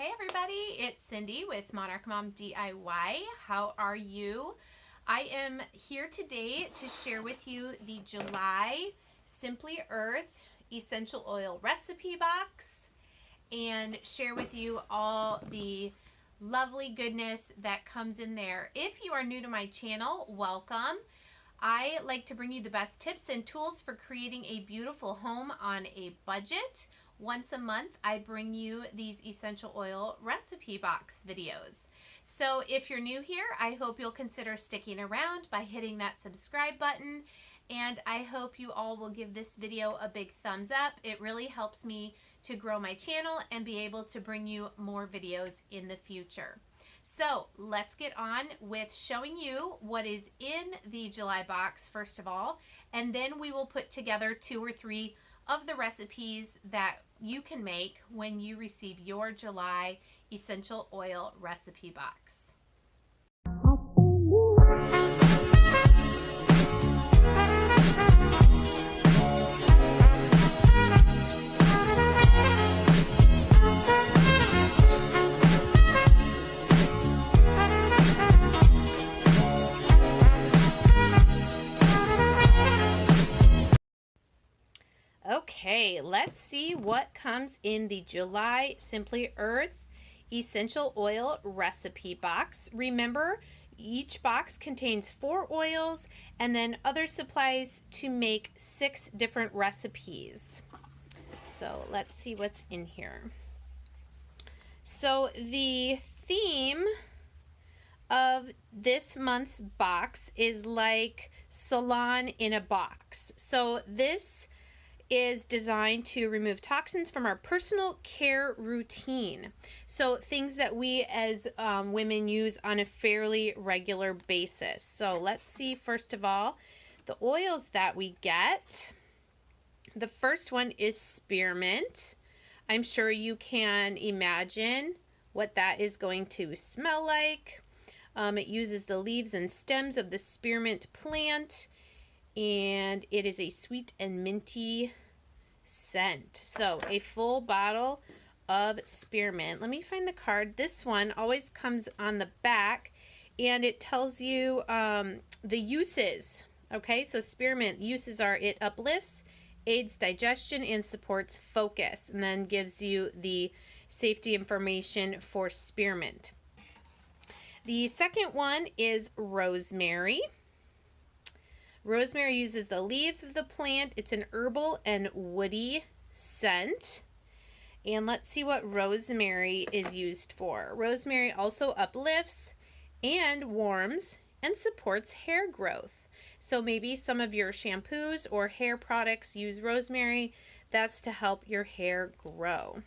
Hey everybody, it's Cindy with Monarch Mom DIY. How are you? I am here today to share with you the July Simply Earth Essential Oil Recipe Box and share with you all the lovely goodness that comes in there. If you are new to my channel, welcome. I like to bring you the best tips and tools for creating a beautiful home on a budget. Once a month, I bring you these essential oil recipe box videos. So if you're new here, I hope you'll consider sticking around by hitting that subscribe button. And I hope you all will give this video a big thumbs up. It really helps me to grow my channel and be able to bring you more videos in the future. So let's get on with showing you what is in the July box first of all, and then we will put together 2 or 3 of the recipes that you can make when you receive your July essential oil recipe box. Okay, let's see what comes in the July Simply Earth Essential Oil Recipe Box. Remember, each box contains 4 oils and then other supplies to make 6 different recipes. So let's see what's in here. So the theme of this month's box is like Salon in a box. So this is designed to remove toxins from our personal care routine. So things that we as women use on a fairly regular basis. So let's see, first of all, the oils that we get. The first one is spearmint. I'm sure you can imagine what that is going to smell like. It uses the leaves and stems of the spearmint plant, and it is a sweet and minty scent. So a full bottle of spearmint. Let me find the card. This one always comes on the back and it tells you the uses. Okay, so spearmint uses are it uplifts, aids digestion, and supports focus, and then gives you the safety information for spearmint. The second one is rosemary. Rosemary uses the leaves of the plant. It's an herbal and woody scent. And let's see what rosemary is used for. Rosemary also uplifts and warms and supports hair growth. So maybe some of your shampoos or hair products use rosemary. That's to help your hair grow.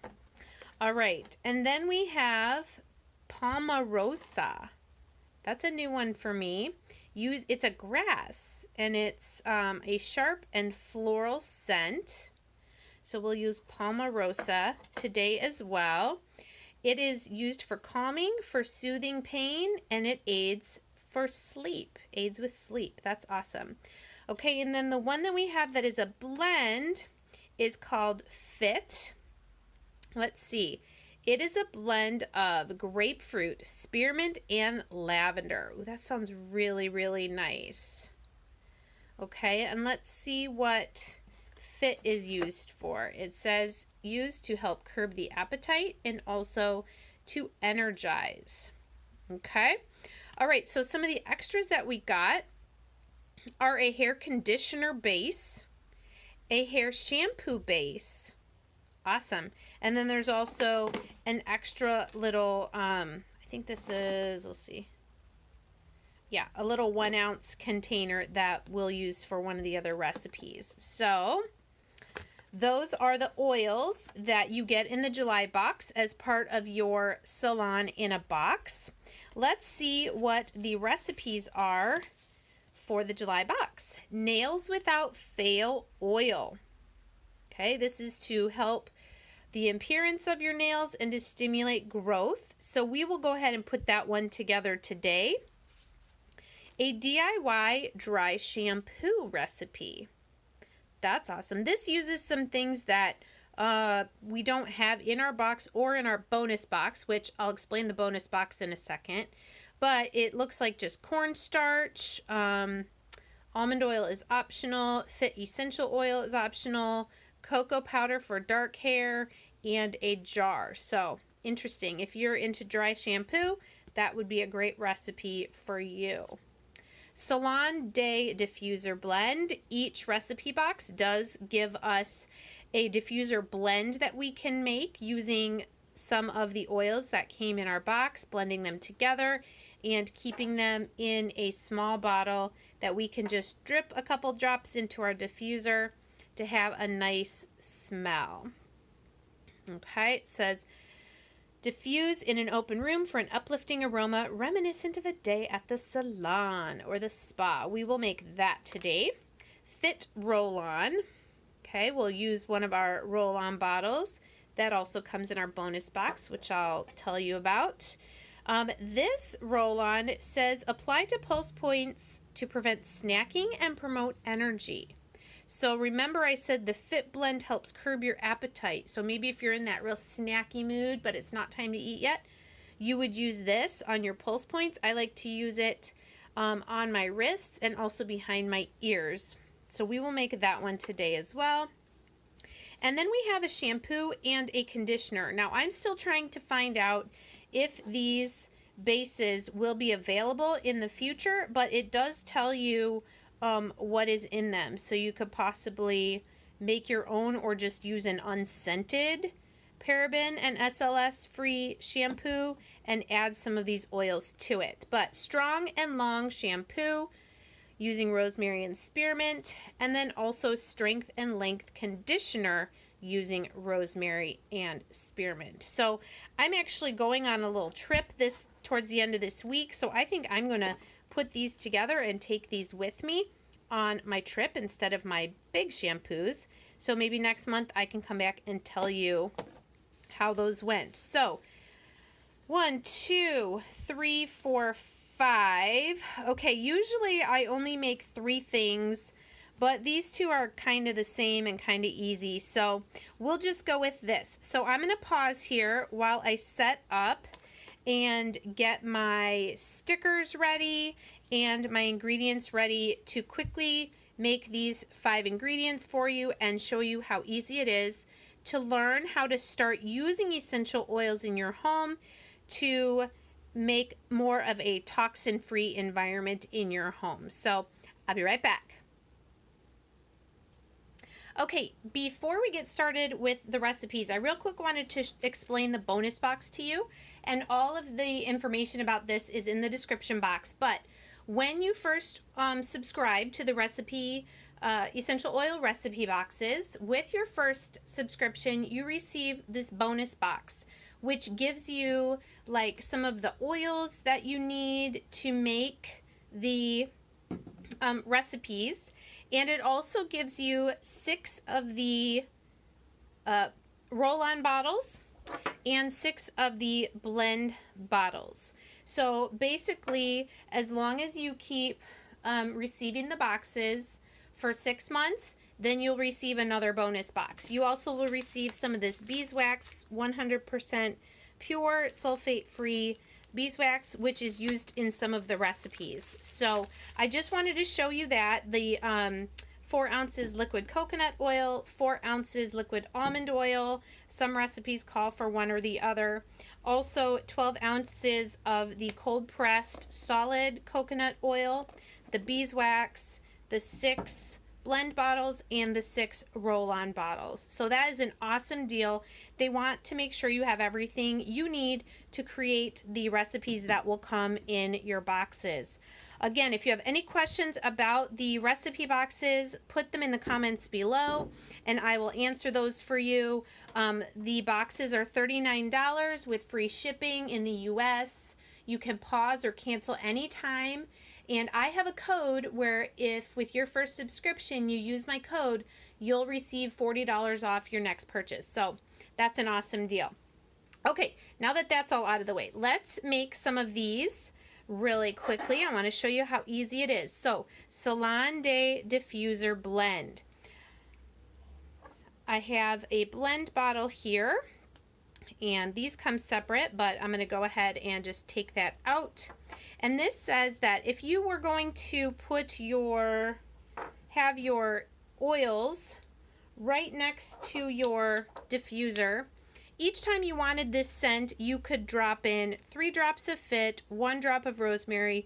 All right, and then we have Palmarosa. That's a new one for me. It's a grass, and it's a sharp and floral scent. So we'll use Palmarosa today as well. It is used for calming, for soothing pain, and it aids for sleep. Aids with sleep. That's awesome. Okay, and then the one that we have that is a blend is called Fit. Let's see. It is a blend of grapefruit, spearmint, and lavender. Ooh, that sounds really, really nice. Okay, and let's see what Fit is used for. It says used to help curb the appetite and also to energize. Okay, all right, so some of the extras that we got are a hair conditioner base, a hair shampoo base. Awesome. And then there's also an extra little, I think this is, let's see. Yeah, a little 1 ounce container that we'll use for one of the other recipes. So those are the oils that you get in the July box as part of your Salon in a box. Let's see what the recipes are for the July box. Nails Without Fail oil. Okay, this is to help the appearance of your nails and to stimulate growth. So we will go ahead and put that one together today. A DIY dry shampoo recipe. That's awesome. This uses some things that we don't have in our box or in our bonus box, which I'll explain the bonus box in a second. But it looks like just cornstarch. Almond oil is optional. Fit Essential Oil is optional. Cocoa powder for dark hair, and a jar. So interesting. If you're into dry shampoo, that would be a great recipe for you. Salon Day Diffuser Blend. Each recipe box does give us a diffuser blend that we can make using some of the oils that came in our box, blending them together and keeping them in a small bottle that we can just drip a couple drops into our diffuser to have a nice smell. Okay, it says, diffuse in an open room for an uplifting aroma reminiscent of a day at the salon or the spa. We will make that today. Fit roll-on. Okay, we'll use one of our roll-on bottles. That also comes in our bonus box, which I'll tell you about. This roll-on says, apply to pulse points to prevent snacking and promote energy. So remember I said the Fit Blend helps curb your appetite. So maybe if you're in that real snacky mood, but it's not time to eat yet, you would use this on your pulse points. I like to use it on my wrists and also behind my ears. So we will make that one today as well. And then we have a shampoo and a conditioner. Now I'm still trying to find out if these bases will be available in the future, but it does tell you what is in them. So you could possibly make your own or just use an unscented paraben and SLS free shampoo and add some of these oils to it. But strong and long shampoo using rosemary and spearmint, and then also strength and length conditioner using rosemary and spearmint. So I'm actually going on a little trip towards the end of this week, so I think I'm going to put these together and take these with me on my trip instead of my big shampoos. So maybe next month I can come back and tell you how those went. So 1, 2, 3, 4, 5. Okay, usually I only make 3 things, but these two are kind of the same and kind of easy. So we'll just go with this. So I'm going to pause here while I set up and get my stickers ready and my ingredients ready to quickly make these 5 ingredients for you and show you how easy it is to learn how to start using essential oils in your home to make more of a toxin-free environment in your home. So I'll be right back. Okay, before we get started with the recipes, I real quick wanted to explain the bonus box to you, and all of the information about this is in the description box. But when you first subscribe to the recipe essential oil recipe boxes, with your first subscription, you receive this bonus box, which gives you like some of the oils that you need to make the recipes. And it also gives you 6 of the roll-on bottles and 6 of the blend bottles. So basically, as long as you keep receiving the boxes for 6 months, then you'll receive another bonus box. You also will receive some of this Beeswax 100% pure sulfate-free beeswax, which is used in some of the recipes. So I just wanted to show you that the 4 ounces liquid coconut oil, 4 ounces liquid almond oil. Some recipes call for one or the other. Also 12 ounces of the cold pressed solid coconut oil, the beeswax, the 6 blend bottles, and the 6 roll-on bottles. So that is an awesome deal. They want to make sure you have everything you need to create the recipes that will come in your boxes. Again, if you have any questions about the recipe boxes, put them in the comments below and I will answer those for you. The boxes are $39 with free shipping in the US. You can pause or cancel anytime. And I have a code where if with your first subscription you use my code, you'll receive $40 off your next purchase. So that's an awesome deal. Okay, now that that's all out of the way, let's make some of these really quickly. I want to show you how easy it is. So Salon Day Diffuser Blend. I have a blend bottle here, and these come separate, but I'm going to go ahead and just take that out. And this says that if you were going to have your oils right next to your diffuser, each time you wanted this scent, you could drop in 3 drops of Fit, 1 drop of rosemary,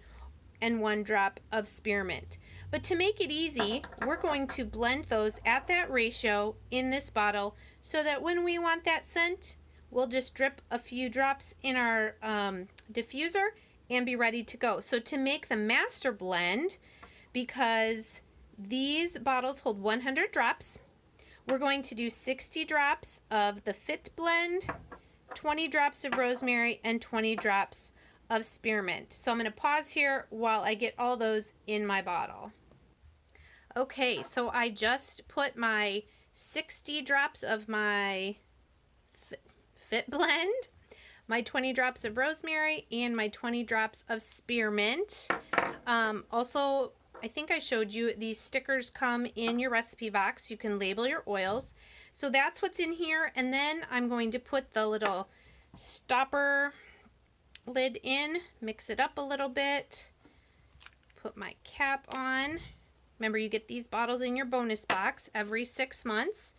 and 1 drop of spearmint. But to make it easy, we're going to blend those at that ratio in this bottle so that when we want that scent, we'll just drip a few drops in our diffuser and be ready to go. So to make the master blend, because these bottles hold 100 drops, we're going to do 60 drops of the Fit blend, 20 drops of rosemary, and 20 drops of spearmint. So I'm going to pause here while I get all those in my bottle. Okay, so I just put my 60 drops of my Fit blend, my 20 drops of rosemary, and my 20 drops of spearmint. Also, I think I showed you these stickers come in your recipe box. You can label your oils. So that's what's in here. And then I'm going to put the little stopper lid in, mix it up a little bit, put my cap on. Remember, you get these bottles in your bonus box every 6 months.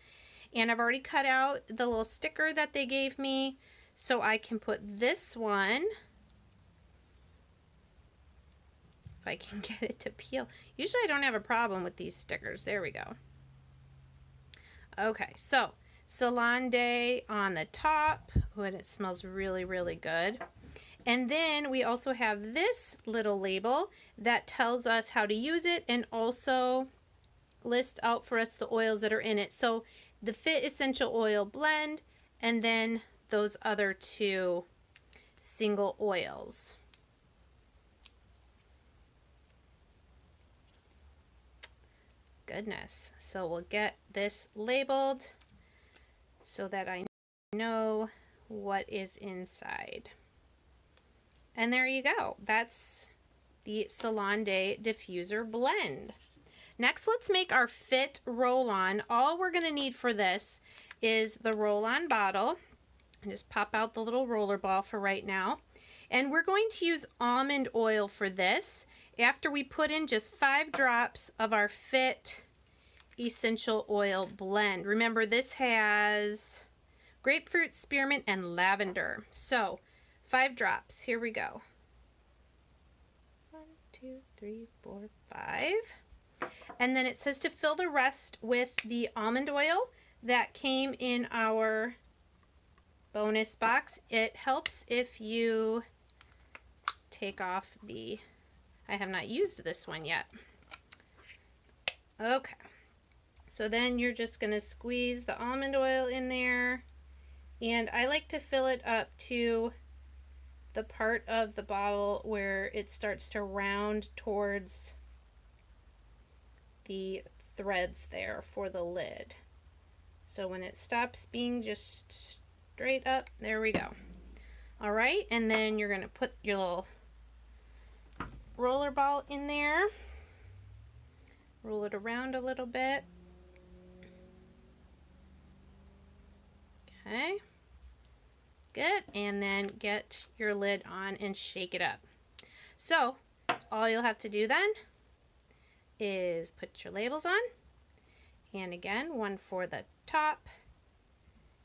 And I've already cut out the little sticker that they gave me, so I can put this one, if I can get it to peel. Usually I don't have a problem with these stickers. There we go. Okay, so Salon Day on the top. Oh, and it smells really, really good. And then we also have this little label that tells us how to use it and also lists out for us the oils that are in it. So the Fit Essential Oil blend, and then those other 2 single oils. Goodness. So we'll get this labeled so that I know what is inside. And there you go. That's the Salon Day Diffuser Blend. Next, let's make our Fit roll-on. All we're going to need for this is the roll-on bottle. And just pop out the little roller ball for right now. And we're going to use almond oil for this after we put in just 5 drops of our Fit Essential Oil blend. Remember, this has grapefruit, spearmint, and lavender. So 5 drops. Here we go. 1, 2, 3, 4, 5. And then it says to fill the rest with the almond oil that came in our bonus box. It helps if you take off the, I have not used this one yet. Okay. So then you're just going to squeeze the almond oil in there. And I like to fill it up to the part of the bottle where it starts to round towards the threads there for the lid. So when it stops being just straight up, there we go. All right, and then you're going to put your little roller ball in there. Roll it around a little bit. Okay. Good, and then get your lid on and shake it up. So all you'll have to do then is put your labels on, and again, one for the top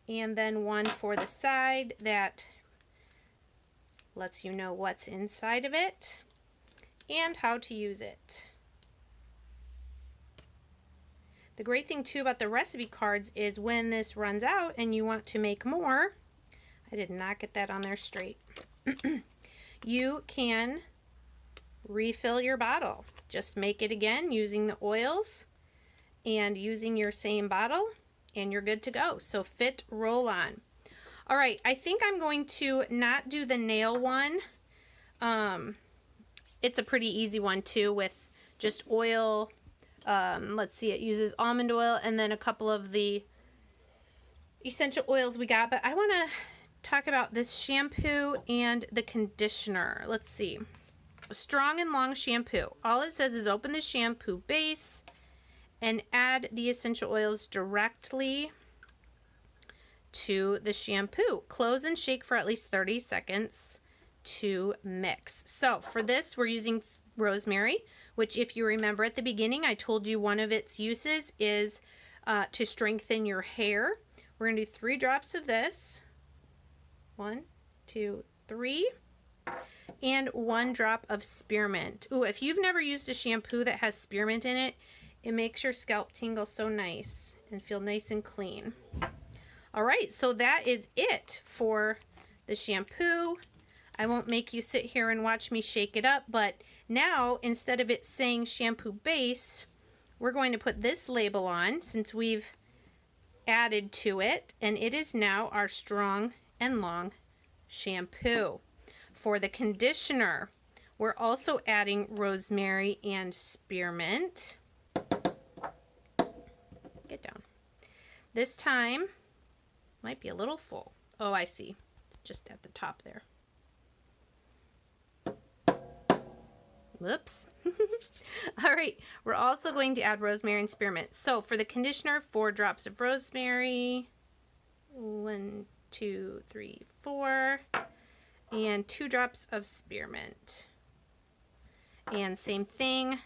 and then one for the side that lets you know what's inside of it and how to use it. The great thing too about the recipe cards is when this runs out and you want to make more, I did not get that on there straight, you can refill your bottle. Just make it again using the oils and using your same bottle and you're good to go. So Fit roll-on. All right, I think I'm going to not do the nail one. It's a pretty easy one too with just oil. Let's see, it uses almond oil and then a couple of the essential oils we got. But I want to talk about this shampoo and the conditioner. Let's see. Strong and long shampoo. All it says is open the shampoo base and add the essential oils directly to the shampoo. Close and shake for at least 30 seconds to mix. So for this, we're using rosemary, which if you remember at the beginning, I told you one of its uses is to strengthen your hair. We're going to do 3 drops of this. 1, 2, 3. And 1 drop of spearmint. Ooh, if you've never used a shampoo that has spearmint in it, it makes your scalp tingle so nice and feel nice and clean. All right, so that is it for the shampoo. I won't make you sit here and watch me shake it up, but now instead of it saying shampoo base, we're going to put this label on since we've added to it, and it is now our strong and long shampoo. For the conditioner, we're also adding rosemary and spearmint. Get down. This time, might be a little full. Oh, I see. Just at the top there. Whoops. All right, we're also going to add rosemary and spearmint. So for the conditioner, 4 drops of rosemary. 1, 2, 3, 4. And 2 drops of spearmint. And same thing,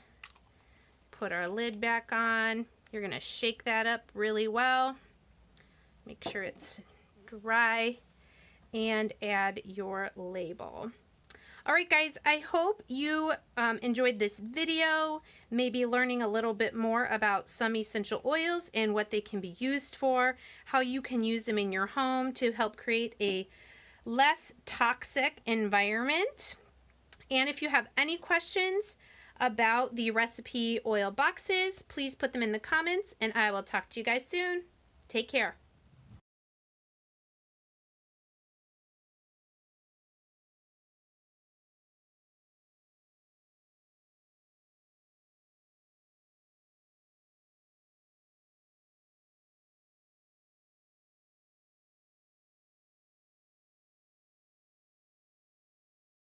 put our lid back on. You're going to shake that up really well. Make sure it's dry and add your label. All right, guys, I hope you enjoyed this video, maybe learning a little bit more about some essential oils and what they can be used for, how you can use them in your home to help create a less toxic environment. And if you have any questions about the recipe oil boxes, please put them in the comments and I will talk to you guys soon. Take care.